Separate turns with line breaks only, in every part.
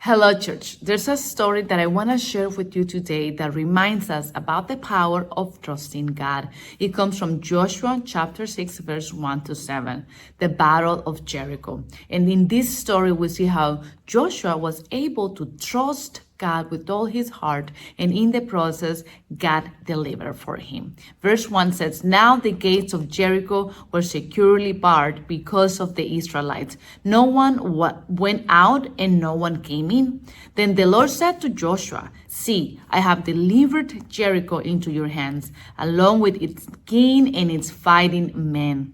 Hello, church. There's a story that I want to share with you today that reminds us about the power of trusting God. It comes from Joshua chapter 6, verse 1 to 7, the Battle of Jericho. And in this story, we see how Joshua was able to trust God with all his heart, and in the process, God delivered for him. Verse 1 says, "Now the gates of Jericho were securely barred because of the Israelites. No one went out and no one came in. Then the Lord said to Joshua, 'See, I have delivered Jericho into your hands, along with its king and its fighting men.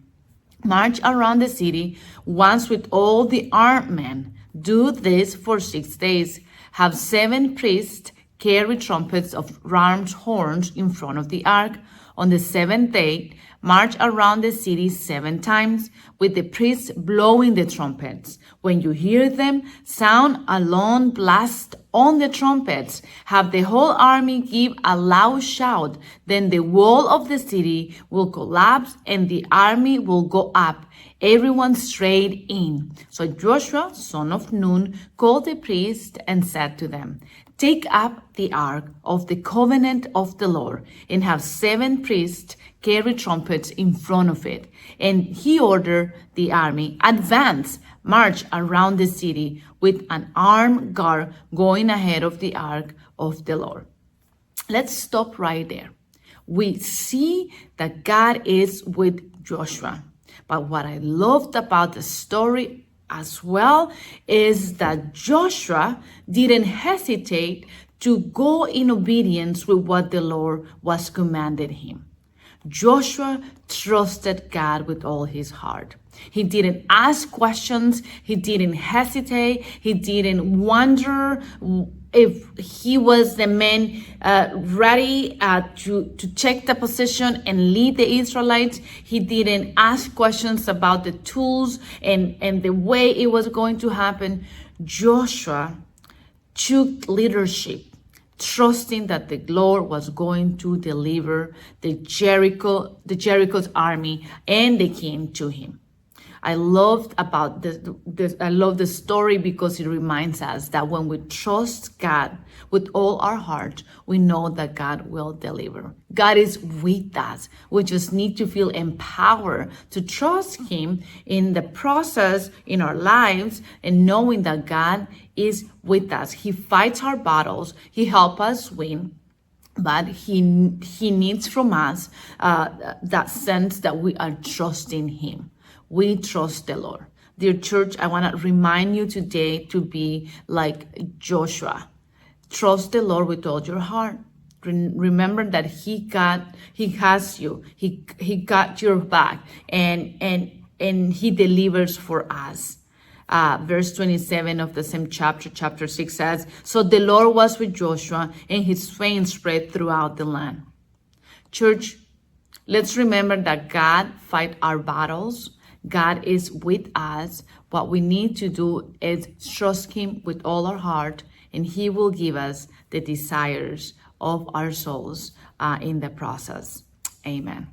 March around the city once with all the armed men. Do this for 6 days. Have 7 priests carry trumpets of ram's horns in front of the ark. On the 7th day, march around the city 7 times, with the priests blowing the trumpets. When you hear them, sound a long blast on the trumpets. Have the whole army give a loud shout. Then the wall of the city will collapse and the army will go up, everyone straight in.' So Joshua, son of Nun, called the priests and said to them, 'Take up the ark of the covenant of the Lord and have 7 priests carry trumpets in front of it.' And he ordered the army, 'Advance, march around the city with an armed guard going ahead of the ark of the Lord.'" Let's stop right there. We see that God is with Joshua. But what I loved about the story as well is that Joshua didn't hesitate to go in obedience with what the Lord was commanded him. Joshua trusted God with all his heart. He didn't ask questions. He didn't hesitate. He didn't wonder if he was the man ready to take the position and lead the Israelites. He didn't ask questions about the tools and the way it was going to happen. Joshua took leadership, trusting that the Lord was going to deliver Jericho's army and the king to him. I love the story because it reminds us that when we trust God with all our heart, we know that God will deliver. God is with us. We just need to feel empowered to trust Him in the process in our lives and knowing that God is with us. He fights our battles. He helps us win. But he needs from us that sense that we are trusting Him. We trust the Lord. Dear church, I want to remind you today to be like Joshua. Trust the Lord with all your heart. Remember that He has you. He got your back, and He delivers for us. Verse 27 of the same chapter 6 says, "So the Lord was with Joshua, and His fame spread throughout the land." Church, let's remember that God fights our battles. God is with us. What we need to do is trust Him with all our heart, and He will give us the desires of our souls in the process. Amen.